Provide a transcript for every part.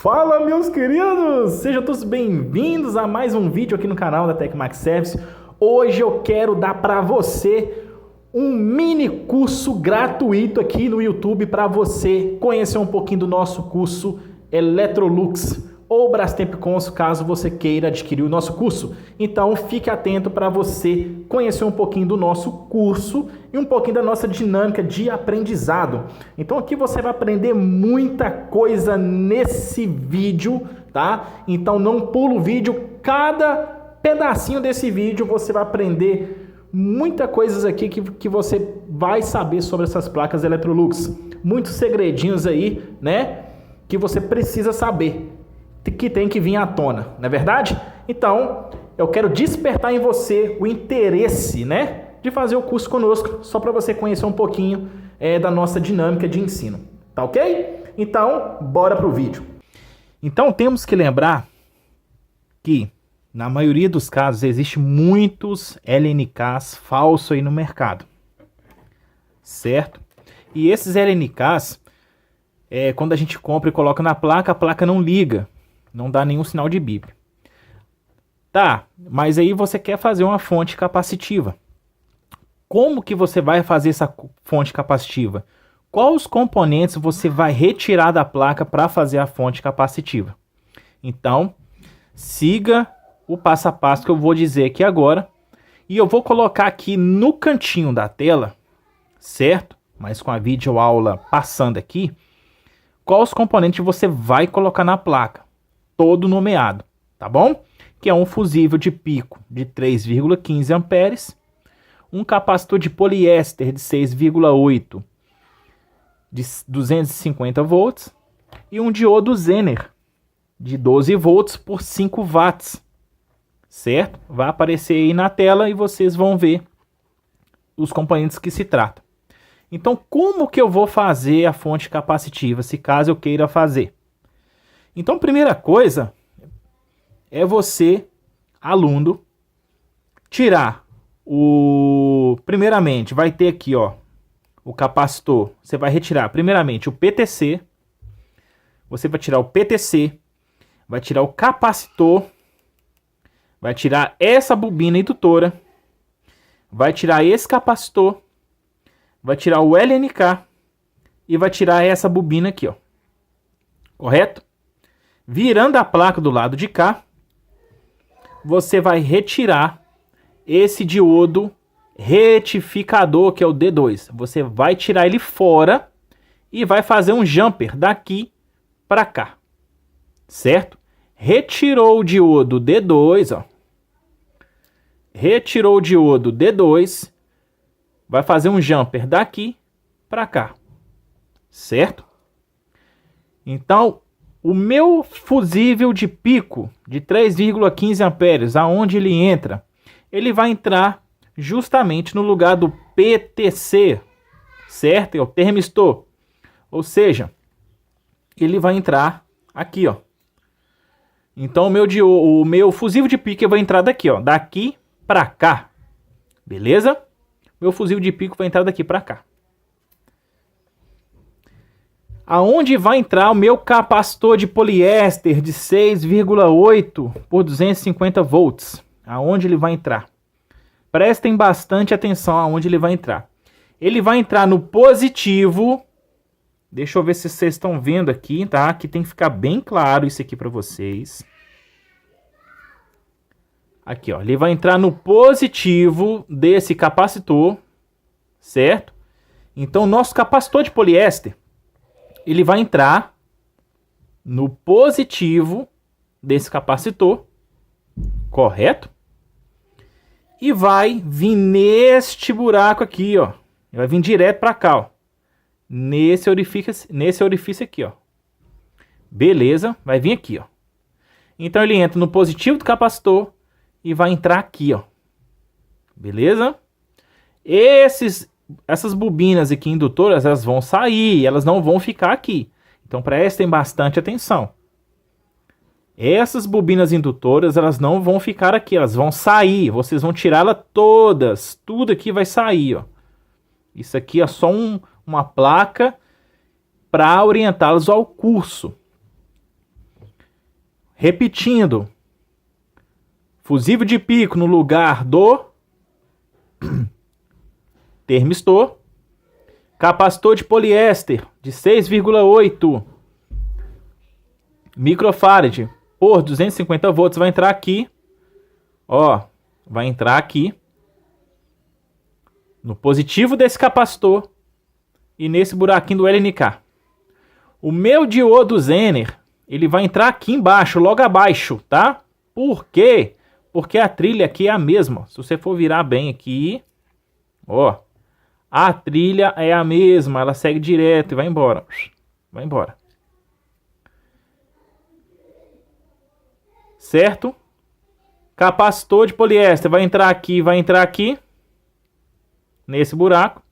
Fala, meus queridos! Sejam todos bem-vindos a mais um vídeo aqui no canal da Tecmax Service. Hoje eu quero dar para você um mini curso gratuito aqui no YouTube para você conhecer um pouquinho do nosso curso Electrolux ou Brastemp Consul, caso você queira adquirir o nosso curso. Então fique atento para você conhecer um pouquinho do nosso curso e um pouquinho da nossa dinâmica de aprendizado. Então aqui você vai aprender muita coisa nesse vídeo, tá? Então não pula o vídeo, cada pedacinho desse vídeo você vai aprender muitas coisas aqui que você vai saber sobre essas placas Electrolux. Muitos segredinhos aí, né? Que você precisa saber, que tem que vir à tona, não é verdade? Então, eu quero despertar em você o interesse, né, de fazer o curso conosco, só para você conhecer um pouquinho da nossa dinâmica de ensino, tá ok? Então, bora pro vídeo. Então, temos que lembrar que, na maioria dos casos, existe muitos LNKs falsos aí no mercado, certo? E esses LNKs, quando a gente compra e coloca na placa, a placa não liga. Não dá nenhum sinal de bip. Tá, mas aí você quer fazer uma fonte capacitiva. Como que você vai fazer essa fonte capacitiva? Quais os componentes você vai retirar da placa para fazer a fonte capacitiva? Então, siga o passo a passo que eu vou dizer aqui agora. E eu vou colocar aqui no cantinho da tela, certo? Mas com a videoaula passando aqui, quais os componentes você vai colocar na placa. Todo nomeado, tá bom? Que é um fusível de pico de 3,15 amperes, um capacitor de poliéster de 6,8 de 250 volts e um diodo Zener de 12 volts por 5 watts, certo? Vai aparecer aí na tela e vocês vão ver os componentes que se trata. Então, como que eu vou fazer a fonte capacitiva, se caso eu queira fazer? Então, primeira coisa é você, aluno, tirar primeiramente, vai ter aqui, ó, o capacitor. Você vai retirar, primeiramente, o PTC. Você vai tirar o PTC, vai tirar o capacitor, vai tirar essa bobina indutora, vai tirar esse capacitor, vai tirar o LNK e vai tirar essa bobina aqui, ó. Correto? Virando a placa do lado de cá, você vai retirar esse diodo retificador, que é o D2. Você vai tirar ele fora e vai fazer um jumper daqui para cá, certo? Retirou o diodo D2, ó. Retirou o diodo D2, vai fazer um jumper daqui para cá, certo? Então, o meu fusível de pico de 3,15 amperes, aonde ele entra? Ele vai entrar justamente no lugar do PTC, certo? É o termistor. Ou seja, ele vai entrar aqui, ó. Então o meu fusível de pico vai entrar daqui, ó, daqui para cá. Beleza? Meu fusível de pico vai entrar daqui para cá. Aonde vai entrar o meu capacitor de poliéster de 6,8 por 250 volts? Aonde ele vai entrar? Prestem bastante atenção aonde ele vai entrar. Ele vai entrar no positivo. Deixa eu ver se vocês estão vendo aqui, tá? Que tem que ficar bem claro isso aqui para vocês. Aqui, ó. Ele vai entrar no positivo desse capacitor, certo? Então, nosso capacitor de poliéster, ele vai entrar no positivo desse capacitor, correto? E vai vir neste buraco aqui, ó. Vai vir direto para cá, ó. Nesse orifício aqui, ó. Beleza? Vai vir aqui, ó. Então ele entra no positivo do capacitor e vai entrar aqui, ó. Beleza? Essas bobinas aqui indutoras, elas vão sair, elas não vão ficar aqui. Então prestem bastante atenção. Essas bobinas indutoras, elas não vão ficar aqui, elas vão sair. Vocês vão tirá-las todas. Tudo aqui vai sair, ó. Isso aqui é só uma placa para orientá-los ao curso. Repetindo. Fusível de pico no lugar do termistor. Capacitor de poliéster de 6,8 microfarad por 250 volts vai entrar aqui. Ó, vai entrar aqui no positivo desse capacitor e nesse buraquinho do LNK. O meu diodo Zener, ele vai entrar aqui embaixo, logo abaixo, tá? Por quê? Porque a trilha aqui é a mesma. Se você for virar bem aqui, ó, a trilha é a mesma, ela segue direto e vai embora. Vai embora. Certo? Capacitor de poliéster vai entrar aqui, nesse buraco.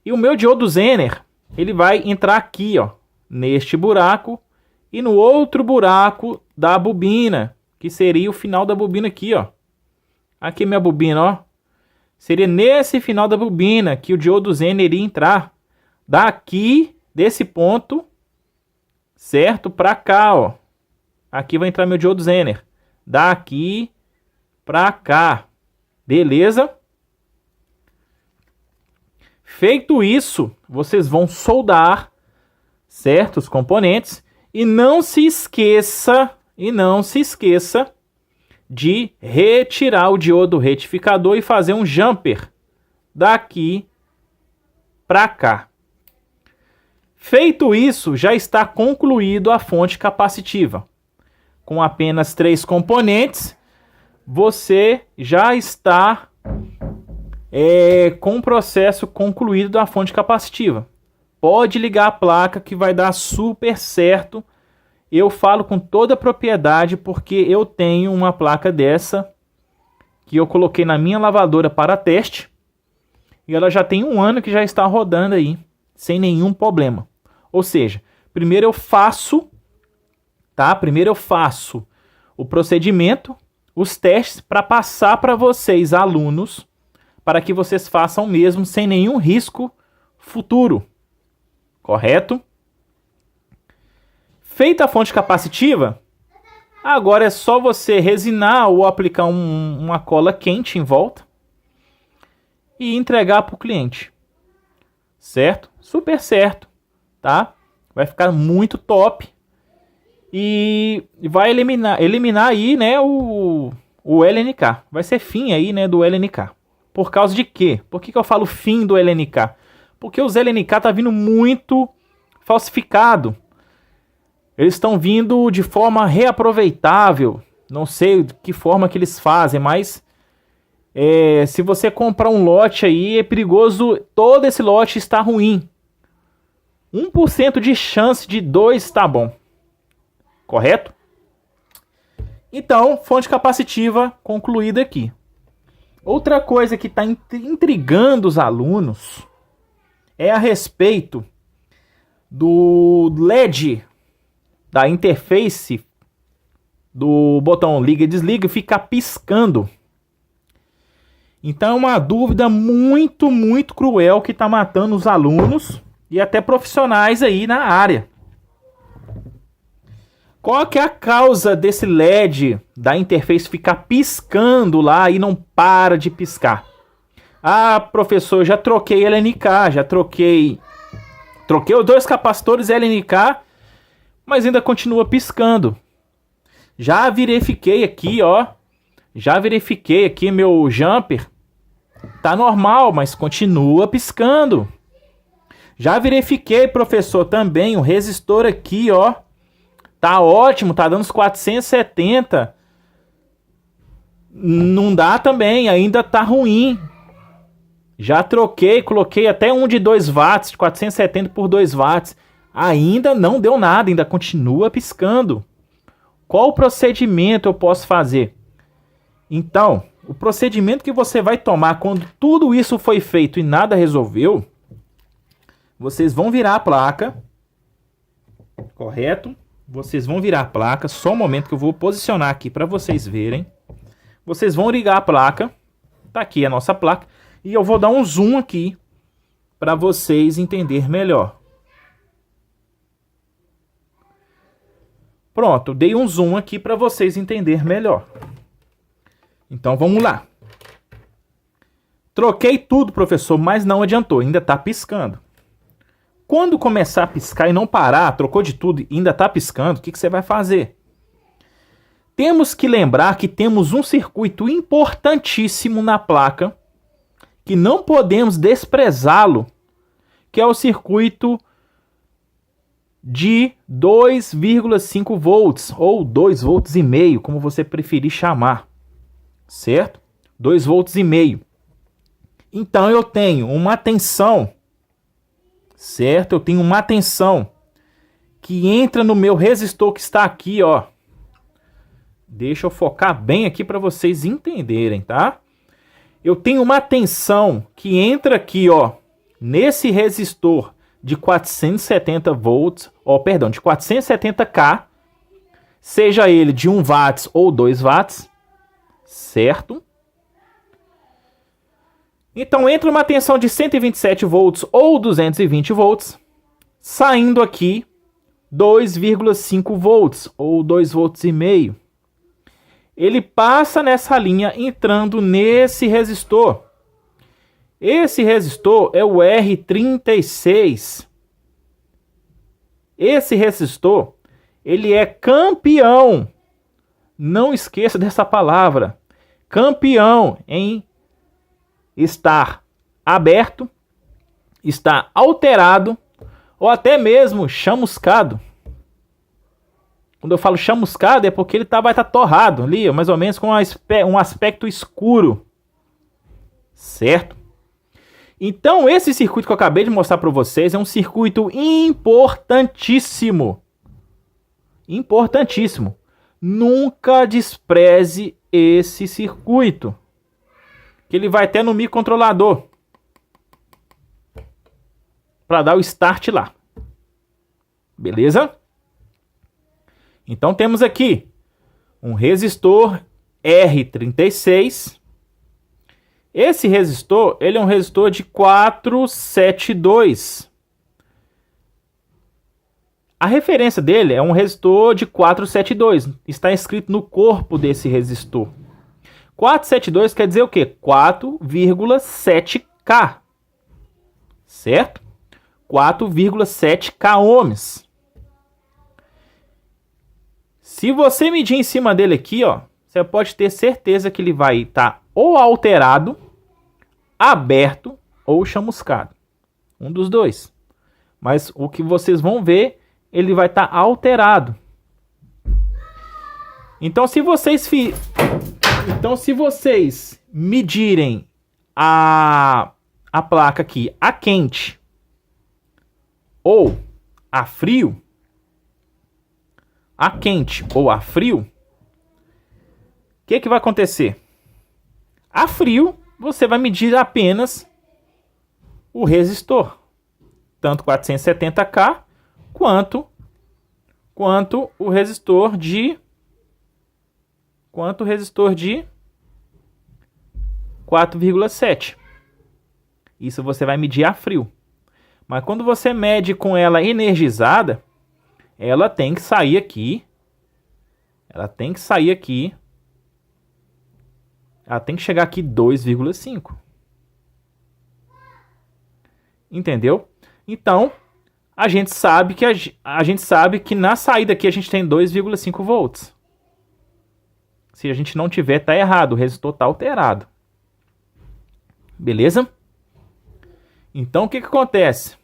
E o meu diodo Zener, ele vai entrar aqui, ó, neste buraco e no outro buraco da bobina, que seria o final da bobina aqui, ó. Aqui minha bobina, ó. Seria nesse final da bobina que o diodo Zener iria entrar. Daqui, desse ponto, certo? Pra cá, ó. Aqui vai entrar meu diodo Zener. Daqui pra cá. Beleza? Feito isso, vocês vão soldar certos componentes. E não se esqueça de retirar o diodo retificador e fazer um jumper daqui para cá. Feito isso, já está concluído a fonte capacitiva. Com apenas 3 componentes, você já está com o processo concluído da fonte capacitiva. Pode ligar a placa que vai dar super certo. Eu falo com toda a propriedade porque eu tenho uma placa dessa que eu coloquei na minha lavadora para teste. E ela já tem 1 ano que já está rodando aí, sem nenhum problema. Ou seja, primeiro eu faço, tá? Primeiro eu faço o procedimento, os testes para passar para vocês, alunos, para que vocês façam mesmo sem nenhum risco futuro. Correto? Feita a fonte capacitiva, agora é só você resinar ou aplicar uma cola quente em volta e entregar para o cliente. Certo? Super certo, tá? Vai ficar muito top e vai eliminar aí, né, o LNK. Vai ser fim aí, né, do LNK. Por causa de quê? Por que eu falo fim do LNK? Porque os LNK tá vindo muito falsificado. Eles estão vindo de forma reaproveitável. Não sei de que forma que eles fazem, mas se você comprar um lote aí, é perigoso todo esse lote estar ruim. 1% de chance de 2 tá bom. Correto? Então, fonte capacitiva concluída aqui. Outra coisa que está intrigando os alunos é a respeito do LED da interface do botão liga e desliga ficar piscando. Então é uma dúvida muito cruel que está matando os alunos e até profissionais aí na área. Qual que é a causa desse LED da interface ficar piscando lá e não para de piscar? Ah, professor, já troquei LNK, troquei os 2 capacitores LNK, mas ainda continua piscando. Já verifiquei aqui, ó. Meu jumper. Tá normal, mas continua piscando. Já verifiquei, professor, também o resistor aqui, ó. Tá ótimo, tá dando uns 470. Não dá também, ainda tá ruim. Já troquei, coloquei até um de 2 watts, de 470 por 2 watts. Ainda não deu nada, ainda continua piscando. Qual o procedimento eu posso fazer? Então, o procedimento que você vai tomar quando tudo isso foi feito e nada resolveu, vocês vão virar a placa, correto? Vocês vão virar a placa, só um momento que eu vou posicionar aqui para vocês verem. Vocês vão ligar a placa, tá aqui a nossa placa, e eu vou dar um zoom aqui para vocês entenderem melhor. Pronto, dei um zoom aqui para vocês entenderem melhor. Então vamos lá. Troquei tudo, professor, mas não adiantou, ainda está piscando. Quando começar a piscar e não parar, trocou de tudo e ainda está piscando, o que você vai fazer? Temos que lembrar que temos um circuito importantíssimo na placa, que não podemos desprezá-lo, que é o circuito de 2,5 volts, ou 2,5 volts, como você preferir chamar, certo? 2,5 volts. Então eu tenho uma tensão, certo? Eu tenho uma tensão que entra no meu resistor que está aqui, ó. Deixa eu focar bem aqui para vocês entenderem, tá? Eu tenho uma tensão que entra aqui, ó, nesse resistor de 470 volts, de 470K, seja ele de 1 watts ou 2 watts, certo? Então entra uma tensão de 127 volts ou 220 volts, saindo aqui 2,5 volts ou 2,5 volts. Ele passa nessa linha entrando nesse resistor. Esse resistor é o R36. Esse resistor, ele é campeão. Não esqueça dessa palavra. Campeão em estar aberto, estar alterado ou até mesmo chamuscado. Quando eu falo chamuscado é porque ele vai estar torrado ali, mais ou menos com um aspecto escuro. Certo? Então, esse circuito que eu acabei de mostrar para vocês é um circuito importantíssimo. Importantíssimo. Nunca despreze esse circuito, que ele vai ter no microcontrolador para dar o start lá. Beleza? Então temos aqui um resistor R36. Esse resistor, ele é um resistor de 472. A referência dele é um resistor de 472. Está escrito no corpo desse resistor. 472 quer dizer o quê? 4,7K. Certo? 4,7K ohms. Se você medir em cima dele aqui, ó, você pode ter certeza que ele vai estar ou alterado, aberto ou chamuscado. Um dos dois. Mas o que vocês vão ver, ele vai estar alterado. Então, se vocês medirem a placa aqui a quente ou a frio, o que vai acontecer? A frio, você vai medir apenas o resistor, tanto 470K quanto o resistor de 4,7. Isso você vai medir a frio. Mas quando você mede com ela energizada, ela tem que sair aqui. Ela tem que chegar aqui 2,5. Entendeu? Então, a gente sabe que na saída aqui a gente tem 2,5 volts. Se a gente não tiver, tá errado. O resistor tá alterado. Beleza? Então, o que acontece?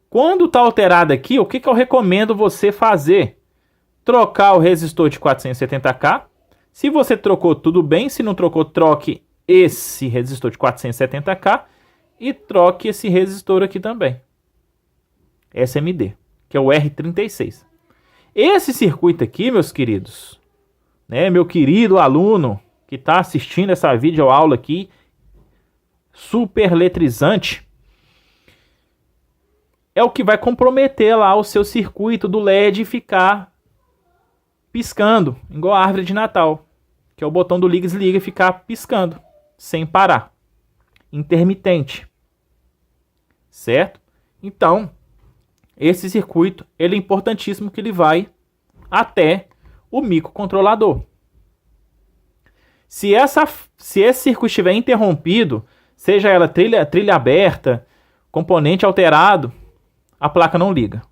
Quando tá alterado aqui, o que eu recomendo você fazer? Trocar o resistor de 470K. Se você trocou, tudo bem. Se não trocou, troque esse resistor de 470K e troque esse resistor aqui também. SMD, que é o R36. Esse circuito aqui, meus queridos, né, meu querido aluno que está assistindo essa videoaula aqui, super eletrizante, é o que vai comprometer lá o seu circuito do LED ficar piscando, igual a árvore de Natal, que é o botão do liga e desliga e ficar piscando, sem parar. Intermitente. Certo? Então, esse circuito, ele é importantíssimo que ele vai até o microcontrolador. Se esse circuito estiver interrompido, seja ela trilha aberta, componente alterado, a placa não liga.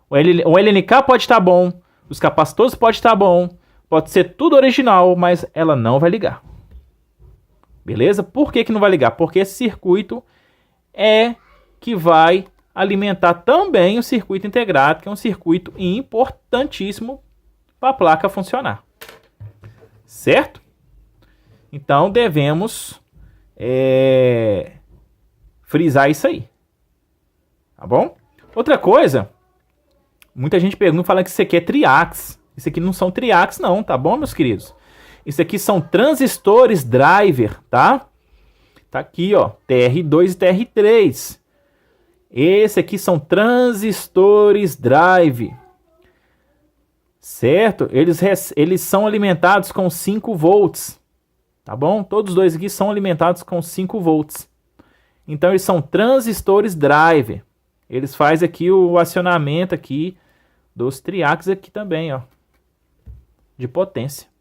O LNK pode estar bom, os capacitores pode estar bom, pode ser tudo original, mas ela não vai ligar. Beleza? Por que não vai ligar? Porque esse circuito é que vai alimentar também o circuito integrado, que é um circuito importantíssimo para a placa funcionar. Certo? Então devemos frisar isso aí. Tá bom? Outra coisa, muita gente pergunta, fala que isso aqui é triax. Isso aqui não são triax não, tá bom, meus queridos? Isso aqui são transistores driver, tá? Tá aqui, ó, TR2 e TR3. Esse aqui são transistores drive. Certo? Eles são alimentados com 5 volts. Tá bom? Todos os dois aqui são alimentados com 5 volts. Então eles são transistores drive. Eles fazem aqui o acionamento aqui dos triacs aqui também, ó, de potência.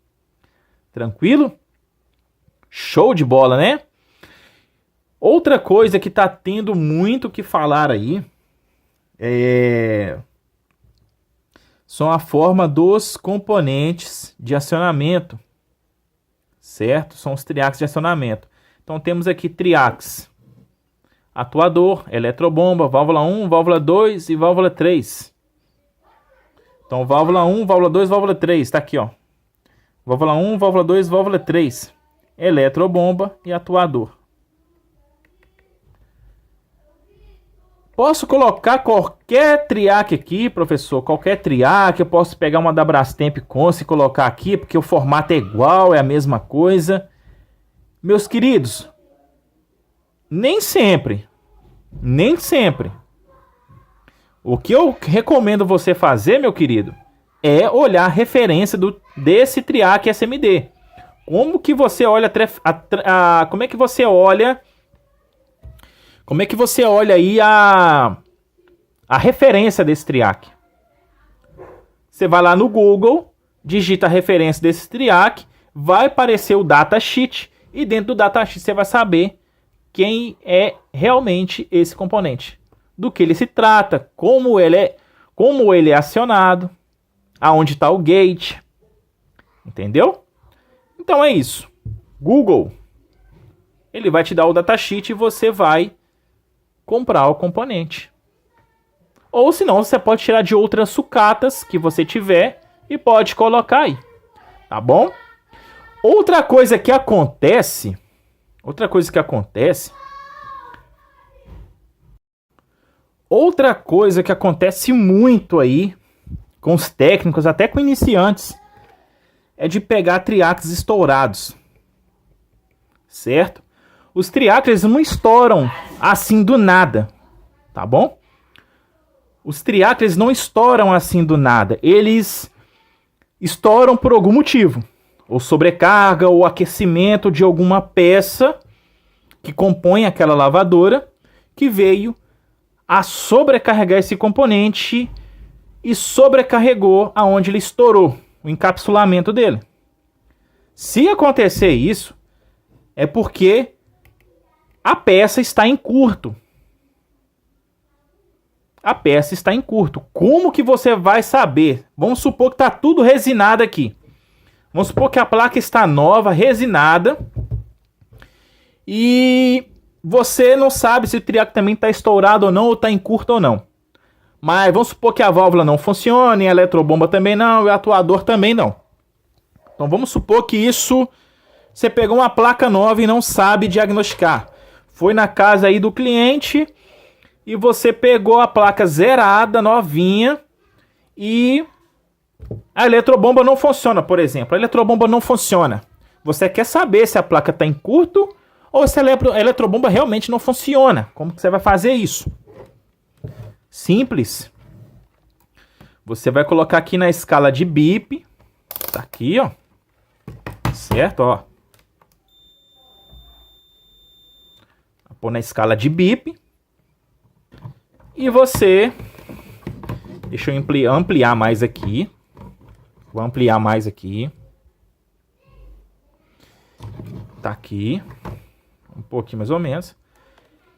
Tranquilo? Show de bola, né? Outra coisa que tá tendo muito o que falar aí são a forma dos componentes de acionamento. Certo? São os triacs de acionamento. Então temos aqui triacs: atuador, eletrobomba, válvula 1, válvula 2 e válvula 3. Então válvula 1, válvula 2, válvula 3. Tá aqui, ó. Válvula 1, válvula 2, válvula 3. Eletrobomba e atuador. Posso colocar qualquer triac aqui, professor? Qualquer triac. Eu posso pegar uma da Brastemp Conce e colocar aqui, porque o formato é igual, é a mesma coisa. Meus queridos, nem sempre. Nem sempre. O que eu recomendo você fazer, meu querido, é olhar a referência desse triac SMD. Como que você olha como é que você olha aí a referência desse triac? Você vai lá no Google, digita a referência desse triac, vai aparecer o datasheet e dentro do datasheet você vai saber quem é realmente esse componente, do que ele se trata, como ele é acionado, aonde está o gate, entendeu? Então é isso. Google, ele vai te dar o datasheet e você vai comprar o componente. Ou senão você pode tirar de outras sucatas que você tiver e pode colocar aí, tá bom? Outra coisa que acontece muito aí com os técnicos, até com iniciantes, é de pegar triacs estourados, certo? Os triacs eles não estouram assim do nada, tá bom? Os triacs eles não estouram assim do nada, eles estouram por algum motivo, ou sobrecarga, ou aquecimento de alguma peça que compõe aquela lavadora, que veio a sobrecarregar esse componente e sobrecarregou aonde ele estourou, o encapsulamento dele. Se acontecer isso, é porque a peça está em curto. A peça está em curto. Como que você vai saber? Vamos supor que está tudo resinado aqui. Vamos supor que a placa está nova, resinada, e você não sabe se o triac também está estourado ou não, ou está em curto ou não. Mas vamos supor que a válvula não funcione, a eletrobomba também não, e o atuador também não. Então vamos supor que isso, você pegou uma placa nova e não sabe diagnosticar. Foi na casa aí do cliente e você pegou a placa zerada, novinha, e a eletrobomba não funciona, por exemplo. A eletrobomba não funciona. Você quer saber se a placa está em curto ou se a eletrobomba realmente não funciona. Como que você vai fazer isso? Simples. Você vai colocar aqui na escala de BIP. Tá aqui, ó. Certo, ó. Vou pôr na escala de BIP. E você... Deixa eu ampliar mais aqui. Vou ampliar mais aqui. Tá aqui. Um pouquinho mais ou menos.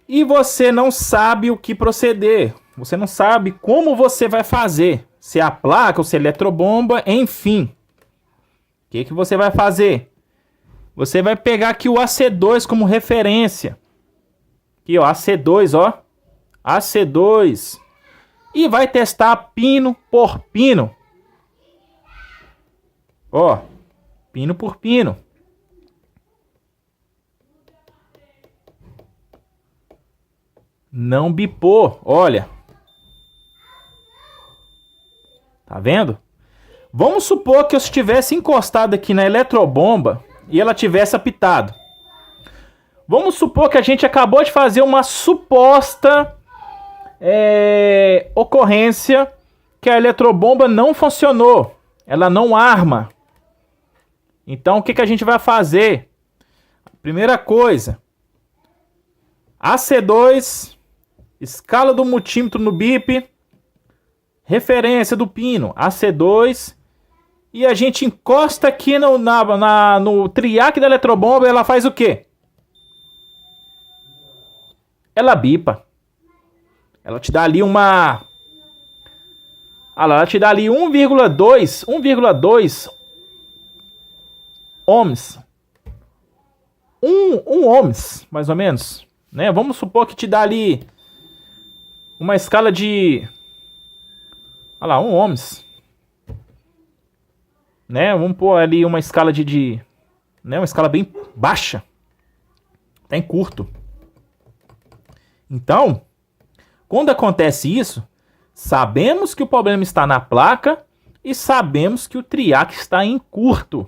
E você não sabe o que proceder. Você não sabe como você vai fazer. Se é a placa ou se é a eletrobomba, enfim. O que você vai fazer? Você vai pegar aqui o AC2 como referência. Aqui, ó, AC2, ó. AC2. E vai testar pino por pino. Ó, pino por pino. Não bipou, olha. Tá vendo? Vamos supor que eu estivesse encostado aqui na eletrobomba e ela tivesse apitado. Vamos supor que a gente acabou de fazer uma suposta ocorrência que a eletrobomba não funcionou. Ela não arma. Então o que a gente vai fazer? Primeira coisa. AC2, escala do multímetro no bip, referência do pino, AC2, e a gente encosta aqui no triac da eletrobomba e ela faz o quê? Ela bipa. Ela te dá ali uma... ela te dá ali 1,2 ohms. 1 ohms, mais ou menos. Né? Vamos supor que te dá ali uma escala de... olha lá, 1 ohms. Né? Vamos pôr ali uma escala né? Uma escala bem baixa. Tá em curto. Então, quando acontece isso, sabemos que o problema está na placa e sabemos que o triac está em curto.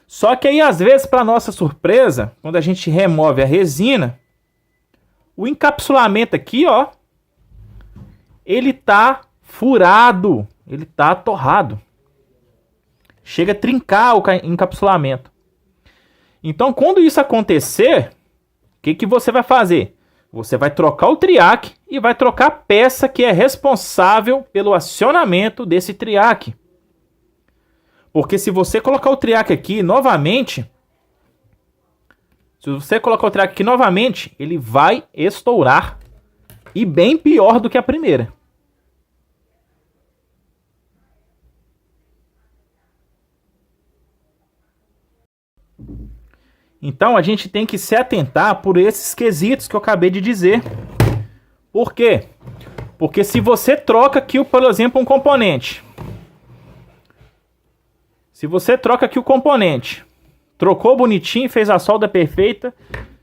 Só que aí, às vezes, para nossa surpresa, quando a gente remove a resina, o encapsulamento aqui, ó, ele tá furado, ele tá torrado. Chega a trincar o encapsulamento. Então, quando isso acontecer, o que você vai fazer? Você vai trocar o triac e vai trocar a peça que é responsável pelo acionamento desse triac. Porque se você colocar o triac aqui novamente, ele vai estourar. E bem pior do que a primeira. Então a gente tem que se atentar por esses quesitos que eu acabei de dizer. Por quê? Porque se você troca aqui, por exemplo, um componente. Se você troca aqui o componente, trocou bonitinho, fez a solda perfeita,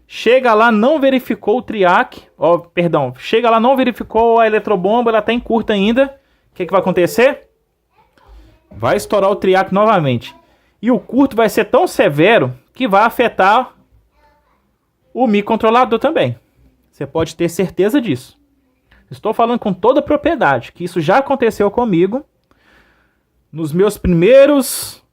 chega lá, não verificou o triac, chega lá, não verificou a eletrobomba, ela está em curta ainda, o que vai acontecer? Vai estourar o triac novamente. E o curto vai ser tão severo que vai afetar o microcontrolador também. Você pode ter certeza disso. Estou falando com toda a propriedade, que isso já aconteceu comigo nos meus primeiros,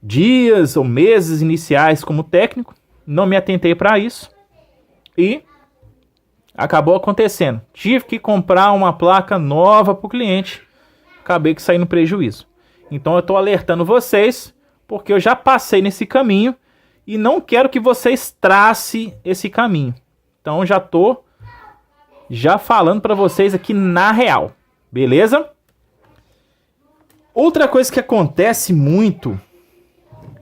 dias ou meses iniciais como técnico. Não me atentei para isso e acabou acontecendo. Tive que comprar uma placa nova para o cliente. Acabei que saí no prejuízo. Então eu estou alertando vocês, porque eu já passei nesse caminho e não quero que vocês tracem esse caminho. Então já estou falando para vocês aqui na real. Beleza? Outra coisa que acontece muito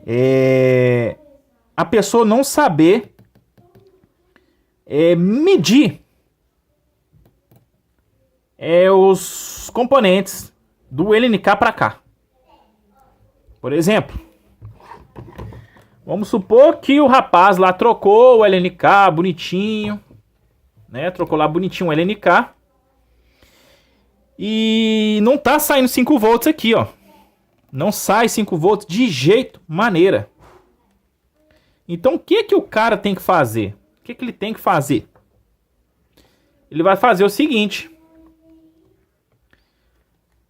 é a pessoa não saber medir os componentes do LNK para cá. Por exemplo, vamos supor que o rapaz lá trocou o LNK bonitinho, trocou lá bonitinho o LNK e não tá saindo 5 volts aqui, ó. Não sai 5 volts de jeito maneira. Então o que o cara tem que fazer? O que ele tem que fazer? Ele vai fazer o seguinte.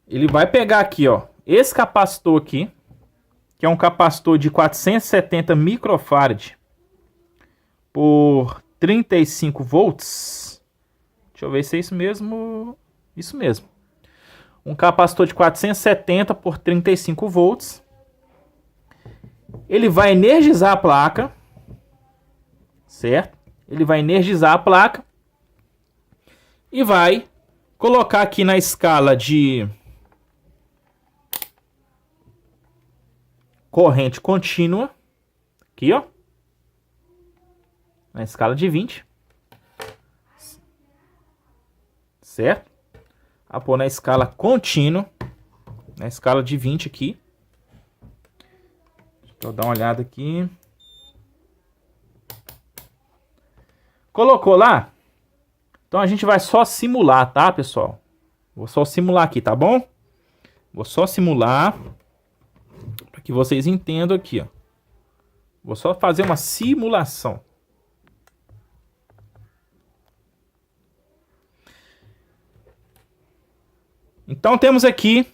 Ele vai pegar aqui, ó, esse capacitor aqui, que é um capacitor de 470 microfarad por 35 volts. Deixa eu ver se é isso mesmo. Isso mesmo. um capacitor de 470 por 35 volts. Ele vai energizar a placa, certo? Ele vai energizar a placa e vai colocar aqui na escala de corrente contínua, aqui ó, na escala de 20, certo? A pôr na escala contínua, na escala de 20 aqui. Deixa eu dar uma olhada aqui. Colocou lá? Então a gente vai só simular, tá, pessoal? Vou só simular aqui, tá bom? Vou só simular para que vocês entendam aqui, ó. Vou só fazer uma simulação. Então temos aqui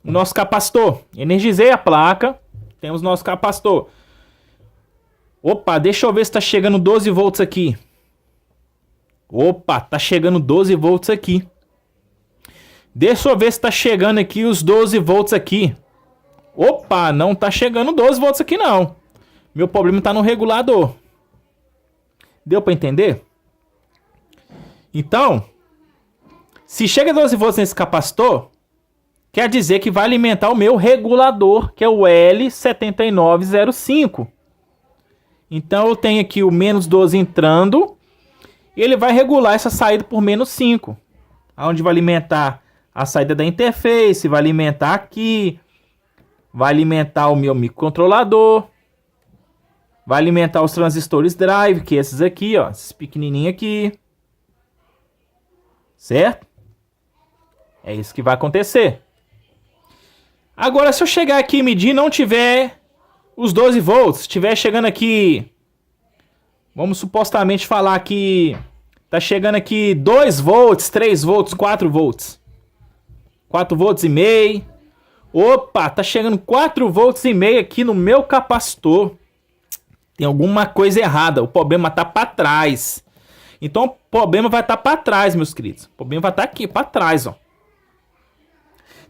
o nosso capacitor. Energizei a placa. Temos nosso capacitor. Opa, deixa eu ver se tá chegando 12 volts aqui. Opa, tá chegando 12 volts aqui. Deixa eu ver se tá chegando aqui os 12 volts aqui. Opa, não tá chegando 12 volts aqui não. Meu problema tá no regulador. Deu para entender? Então, se chega 12 volts nesse capacitor, quer dizer que vai alimentar o meu regulador, que é o L7905. Então eu tenho aqui o menos 12 entrando, e ele vai regular essa saída por menos 5. Onde vai alimentar a saída da interface, vai alimentar aqui, vai alimentar o meu microcontrolador, vai alimentar os transistores drive, que é esses aqui, ó, esses pequenininhos aqui. Certo? É isso que vai acontecer. Agora, se eu chegar aqui e medir e não tiver os 12 volts, estiver chegando aqui, vamos supostamente falar que tá chegando aqui 2 volts, 3 volts, 4 volts. 4 volts e meio. Opa, tá chegando 4 volts e meio aqui no meu capacitor. Tem alguma coisa errada, o problema tá para trás. Então o problema vai estar para trás, meus queridos. O problema vai estar aqui, para trás, ó.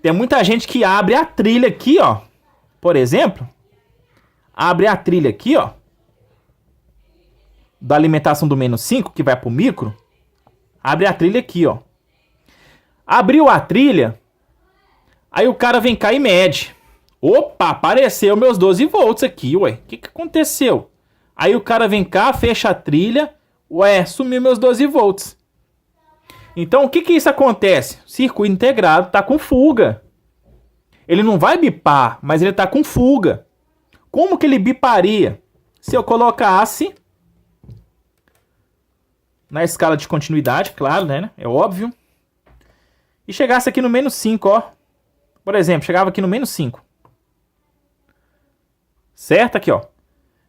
Tem muita gente que abre a trilha aqui, ó. Por exemplo, abre a trilha aqui, ó, da alimentação do menos 5, que vai pro micro. Abre a trilha aqui, ó. Abriu a trilha, aí o cara vem cá e mede. Opa, apareceu meus 12 volts aqui, ué. O que aconteceu? Aí o cara vem cá, fecha a trilha. Ué, sumiu meus 12 volts. Então, o que isso acontece? O circuito integrado está com fuga. Ele não vai bipar, mas ele está com fuga. Como que ele biparia? Se eu colocasse na escala de continuidade, claro, né? É óbvio. E chegasse aqui no menos 5, ó. Por exemplo, chegava aqui no menos 5. Certo? Aqui, ó.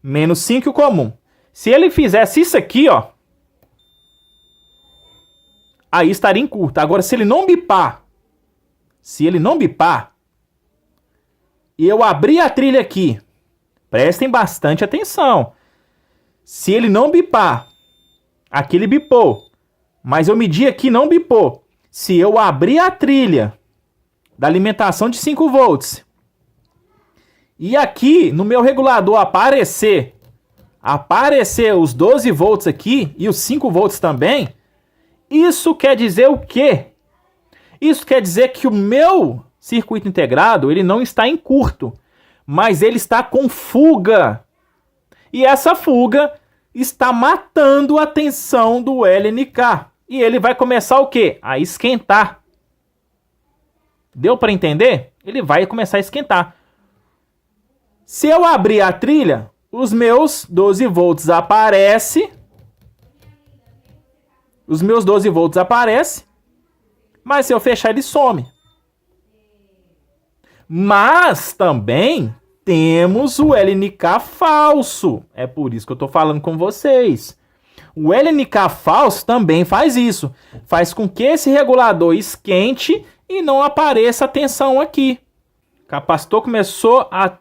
Menos 5 o comum. Se ele fizesse isso aqui, ó, aí estaria em curta. Agora, se ele não bipar, e eu abrir a trilha aqui, prestem bastante atenção. Se ele não bipar, aqui ele bipou, mas eu medi aqui não bipou. Se eu abrir a trilha da alimentação de 5 volts, e aqui no meu regulador aparecer os 12 volts aqui, e os 5 volts também, isso quer dizer o quê? Isso quer dizer que o meu circuito integrado, ele não está em curto, mas ele está com fuga. E essa fuga está matando a tensão do LNK. E ele vai começar o quê? A esquentar. Deu para entender? Ele vai começar a esquentar. Se eu abrir a trilha, os meus 12 volts aparecem. Os meus 12 volts aparecem, mas se eu fechar ele some. Mas também temos o LNK falso. É por isso que eu estou falando com vocês. O LNK falso também faz isso. Faz com que esse regulador esquente e não apareça a tensão aqui. O capacitor começou a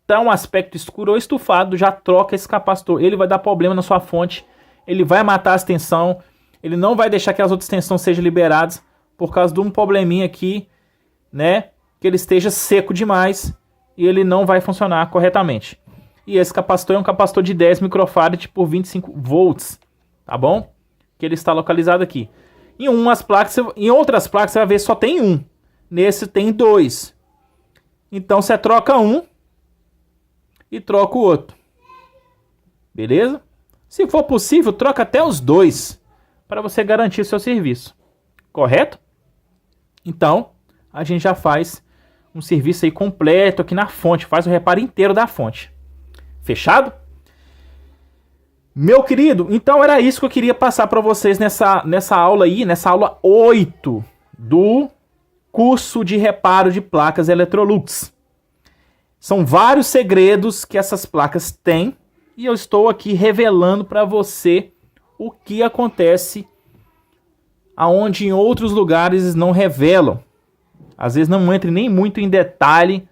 dar um aspecto escuro ou estufado, já troca esse capacitor. Ele vai dar problema na sua fonte. Ele vai matar as tensões, ele não vai deixar que as outras tensões sejam liberadas. por causa de um probleminha aqui, né? Que ele esteja seco demais e ele não vai funcionar corretamente. E esse capacitor é um capacitor de 10 microfarad por 25 volts, tá bom? Que ele está localizado aqui. Em outras placas você vai ver só tem um. Nesse tem dois. Então você troca um e troca o outro. Beleza? Se for possível, troca até os dois para você garantir seu serviço. Correto? Então, a gente já faz um serviço aí completo aqui na fonte. Faz o reparo inteiro da fonte. Fechado? Meu querido, então era isso que eu queria passar para vocês nessa aula aí, nessa aula 8 do curso de reparo de placas Electrolux. São vários segredos que essas placas têm e eu estou aqui revelando para você o que acontece aonde em outros lugares não revelam. Às vezes não entre nem muito em detalhe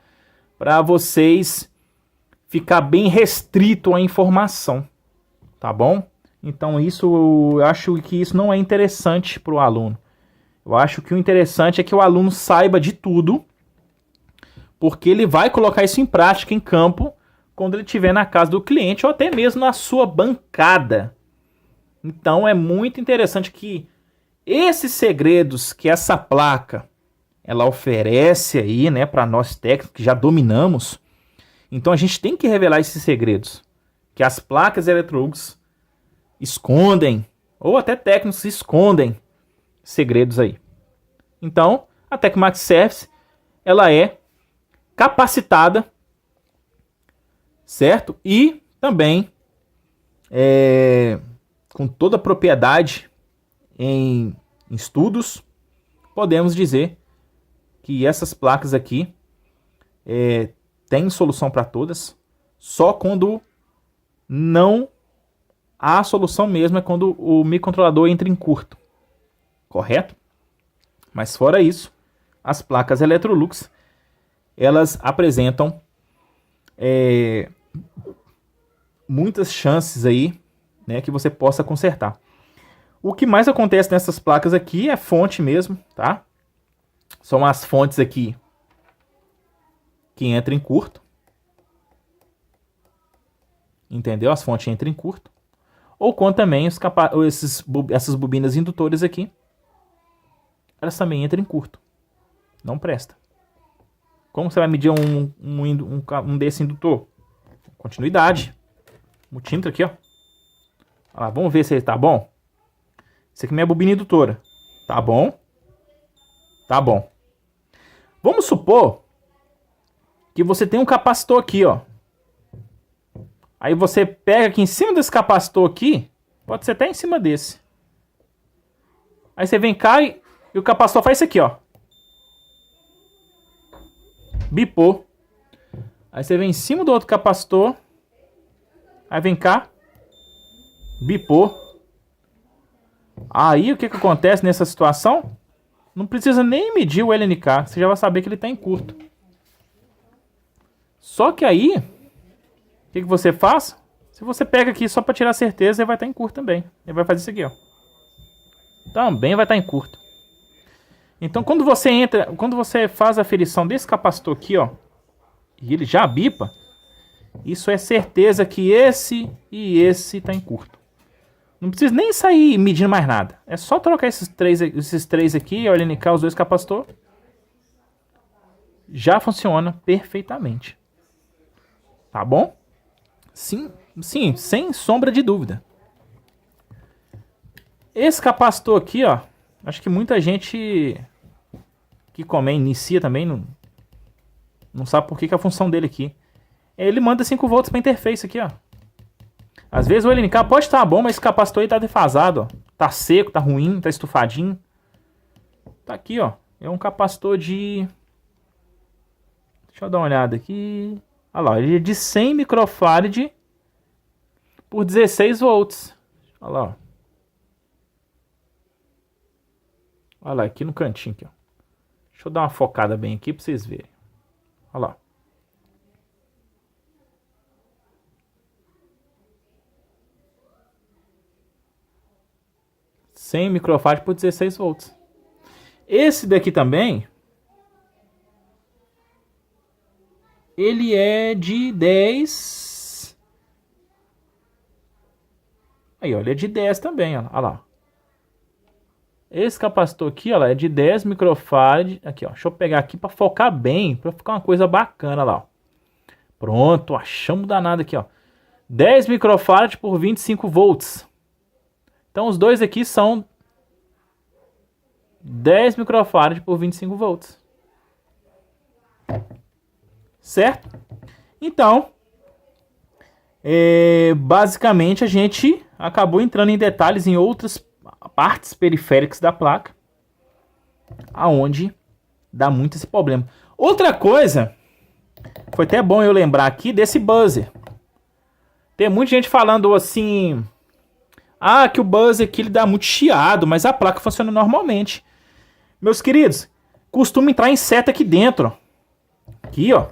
para vocês ficar bem restrito à informação, tá bom? Então eu acho que isso não é interessante para o aluno. Eu acho que o interessante é que o aluno saiba de tudo, porque ele vai colocar isso em prática, em campo, quando ele estiver na casa do cliente ou até mesmo na sua bancada. Então é muito interessante que esses segredos que essa placa ela oferece aí, né, para nós técnicos que já dominamos. Então a gente tem que revelar esses segredos que as placas Electrolux escondem, ou até técnicos escondem segredos aí. Então, a Tecmax Service, ela é capacitada, certo? E também com toda a propriedade em estudos, podemos dizer que essas placas aqui têm solução para todas, só quando não há solução mesmo é quando o microcontrolador entra em curto, correto? Mas fora isso, as placas Electrolux, elas apresentam muitas chances aí, né, que você possa consertar. O que mais acontece nessas placas aqui é fonte mesmo, tá? São as fontes aqui que entram em curto. Entendeu? As fontes entram em curto. Ou quando também essas bobinas indutoras aqui, elas também entram em curto. Não presta. Como você vai medir um desse indutor? Continuidade. Multímetro aqui, ó. Olha lá, vamos ver se ele tá bom. Isso aqui é minha bobina indutora. Tá bom? Tá bom. Vamos supor que você tem um capacitor aqui, ó. Aí você pega aqui em cima desse capacitor aqui, pode ser até em cima desse. Aí você vem cá e o capacitor faz isso aqui, ó. Bipou. Aí você vem em cima do outro capacitor. Aí vem cá. Bipou. Aí o que acontece nessa situação? Não precisa nem medir o LNK. Você já vai saber que ele está em curto. Só que aí, o que você faz? Se você pega aqui só para tirar certeza, ele vai estar em curto também. Ele vai fazer isso aqui, ó. Também vai estar em curto. Então quando você faz a aferição desse capacitor aqui, ó, e ele já bipa, isso é certeza que esse e esse está em curto. Não precisa nem sair medindo mais nada. É só trocar esses três aqui, olha, linkar os dois capacitores. Já funciona perfeitamente. Tá bom? Sim, sem sombra de dúvida. Esse capacitor aqui, ó, acho que muita gente que inicia também não sabe por que a função dele aqui. Ele manda 5 volts para interface aqui, ó. Às vezes o LNK pode estar bom, mas esse capacitor aí tá defasado, ó. Tá seco, tá ruim, tá estufadinho. Tá aqui, ó. É um capacitor de... Deixa eu dar uma olhada aqui. Olha lá, ele é de 100 microfarad por 16 volts. Olha lá, ó. Olha lá, aqui no cantinho, aqui, ó. Deixa eu dar uma focada bem aqui pra vocês verem. Olha lá. Microfarad por 16 volts. Esse daqui também, ele é de 10. Aí, ó, ele é de 10 também, ó. Olha lá. Esse capacitor aqui, ó, é de 10 microfarad. Aqui, ó. Deixa eu pegar aqui para focar bem, para ficar uma coisa bacana lá, ó. Pronto, achamos danado aqui, ó. 10 microfarad por 25 volts. Então os dois aqui são 10 microfarad por 25 volts. Certo? Então, basicamente a gente acabou entrando em detalhes em outras partes periféricas da placa, aonde dá muito esse problema. Outra coisa, foi até bom eu lembrar aqui desse buzzer. Tem muita gente falando assim, que o buzzer aqui ele dá muito chiado, mas a placa funciona normalmente. Meus queridos, costuma entrar inseto aqui dentro. Aqui, ó.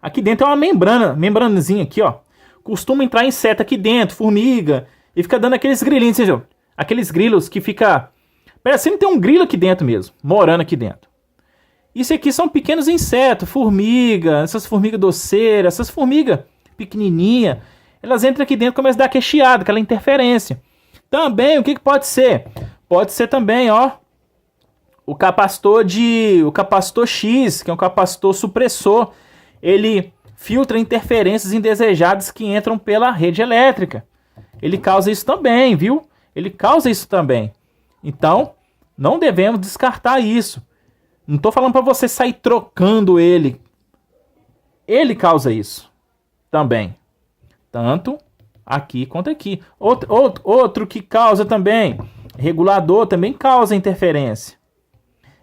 Aqui dentro é uma membranazinha aqui, ó. Costuma entrar inseto aqui dentro, formiga, e fica dando aqueles grilinhos, entendeu? Aqueles grilos que fica... Parecendo que tem um grilo aqui dentro mesmo, morando aqui dentro. Isso aqui são pequenos insetos, formiga, essas formigas doceiras, essas formigas pequenininhas. Elas entram aqui dentro e começam a dar aquele chiado, aquela interferência. Também, o que pode ser? Pode ser também, ó, o capacitor X, que é um capacitor supressor. Ele filtra interferências indesejadas que entram pela rede elétrica. Ele causa isso também, viu? Ele causa isso também. Então, não devemos descartar isso. Não estou falando para você sair trocando ele. Ele causa isso também. Tanto aqui quanto aqui. Outro que causa também, regulador, também causa interferência.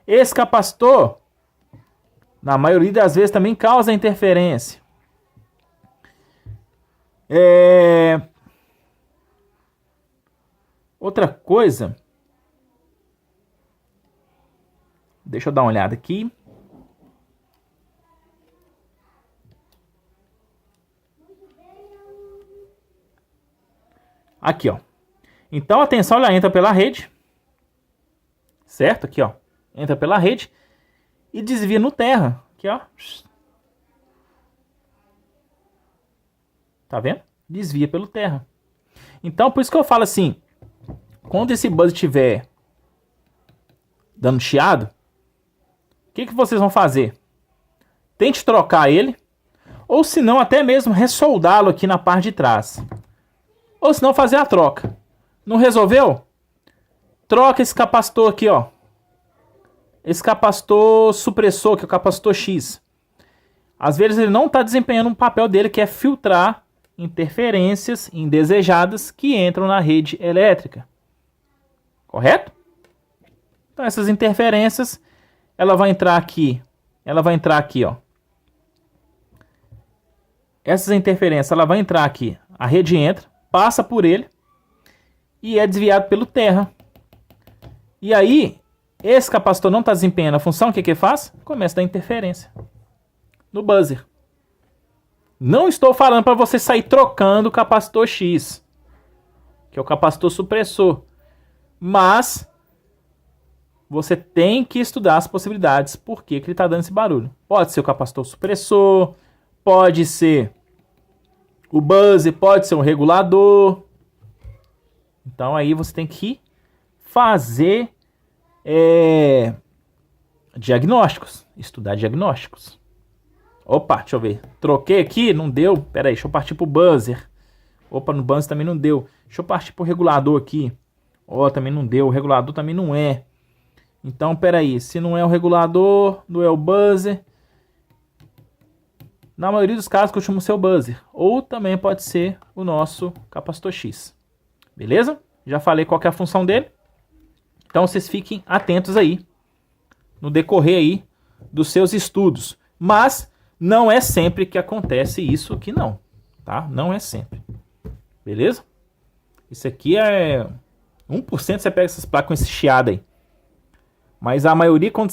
Esse capacitor, na maioria das vezes, também causa interferência. Outra coisa, deixa eu dar uma olhada aqui. Aqui, ó. Então a tensão ela entra pela rede, certo? Aqui, ó. Entra pela rede e desvia no terra. Aqui, ó. Tá vendo? Desvia pelo terra. Então, por isso que eu falo assim, quando esse buzzer estiver dando chiado, o que vocês vão fazer? Tente trocar ele, ou se não, até mesmo ressoldá-lo aqui na parte de trás. Ou se não, fazer a troca. Não resolveu? Troca esse capacitor aqui, ó. Esse capacitor supressor, que é o capacitor X. Às vezes ele não está desempenhando um papel dele, que é filtrar interferências indesejadas que entram na rede elétrica. Correto? Então essas interferências, ela vai entrar aqui. Ela vai entrar aqui, ó. Essas interferências, ela vai entrar aqui. A rede entra, passa por ele e é desviado pelo terra. E aí, esse capacitor não está desempenhando a função, o que faz? Começa a dar interferência no buzzer. Não estou falando para você sair trocando o capacitor X, que é o capacitor supressor. Mas você tem que estudar as possibilidades, por que ele está dando esse barulho. Pode ser o capacitor supressor, pode ser o buzzer, pode ser um regulador. Então aí você tem que fazer diagnósticos, estudar diagnósticos. Opa, deixa eu ver. Troquei aqui, não deu. Pera aí, deixa eu partir pro buzzer. Opa, no buzzer também não deu. Deixa eu partir pro regulador aqui. Ó, também não deu. O regulador também não é. Então, pera aí. Se não é o regulador, não é o buzzer. Na maioria dos casos, costuma ser o buzzer. Ou também pode ser o nosso capacitor X. Beleza? Já falei qual que é a função dele. Então, vocês fiquem atentos aí. No decorrer aí dos seus estudos. Mas não é sempre que acontece isso aqui não, tá? Não é sempre. Beleza? Isso aqui é 1% você pega essas placas com esse chiado aí. Mas a maioria, quando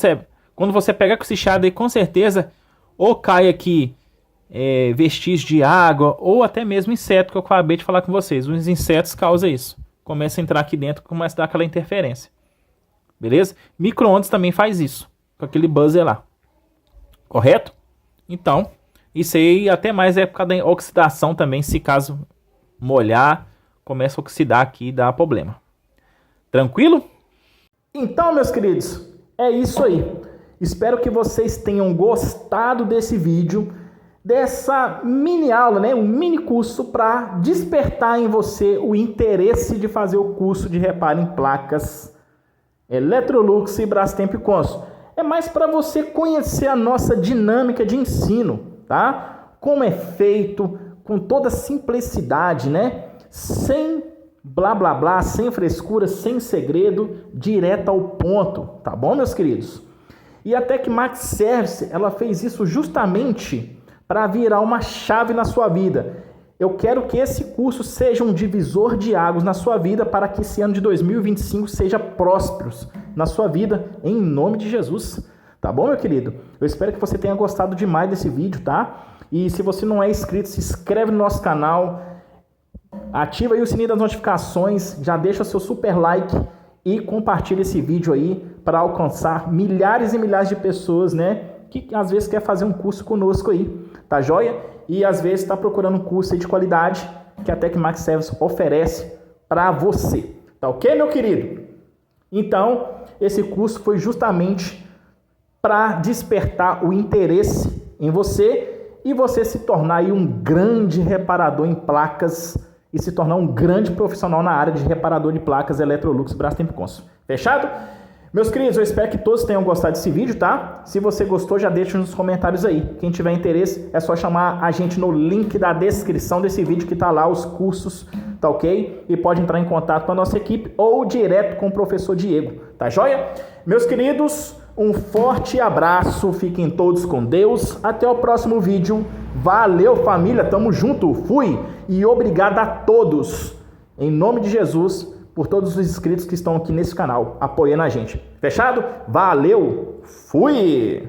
você pegar com esse chiado aí, com certeza, ou cai aqui vestígio de água, ou até mesmo inseto, que eu acabei de falar com vocês. Os insetos causam isso. Começa a entrar aqui dentro, começa a dar aquela interferência. beleza? Micro-ondas também faz isso, com aquele buzzer lá, correto? Então, isso aí até mais é por causa da oxidação também, se caso molhar, começa a oxidar aqui e dá problema. Tranquilo? Então, meus queridos, é isso aí. Espero que vocês tenham gostado desse vídeo, dessa mini aula, né? Um mini curso para despertar em você o interesse de fazer o curso de reparo em placas Electrolux e Brastemp e Consul. É mais para você conhecer a nossa dinâmica de ensino, tá? Como é feito, com toda simplicidade, né? Sem blá blá blá, sem frescura, sem segredo, direto ao ponto, tá bom, meus queridos? E a Tecmax Service, ela fez isso justamente para virar uma chave na sua vida. Eu quero que esse curso seja um divisor de águas na sua vida para que esse ano de 2025 seja próspero na sua vida, em nome de Jesus. Tá bom, meu querido? Eu espero que você tenha gostado demais desse vídeo, tá? E se você não é inscrito, se inscreve no nosso canal, ativa aí o sininho das notificações, já deixa seu super like e compartilha esse vídeo aí para alcançar milhares e milhares de pessoas, né? Que às vezes quer fazer um curso conosco aí, tá joia? E às vezes está procurando um curso aí de qualidade que a Tecmax Service oferece para você. Tá ok, meu querido? Então, esse curso foi justamente para despertar o interesse em você e você se tornar aí um grande reparador em placas e se tornar um grande profissional na área de reparador de placas Electrolux Brastemp Consul. Fechado? Meus queridos, eu espero que todos tenham gostado desse vídeo, tá? Se você gostou, já deixa nos comentários aí. Quem tiver interesse, é só chamar a gente no link da descrição desse vídeo que tá lá, os cursos, tá ok? E pode entrar em contato com a nossa equipe ou direto com o professor Diego, tá joia? Meus queridos, um forte abraço, fiquem todos com Deus. Até o próximo vídeo. Valeu, família, tamo junto, fui! E obrigado a todos, em nome de Jesus, por todos os inscritos que estão aqui nesse canal, apoiando a gente. Fechado? Valeu! Fui!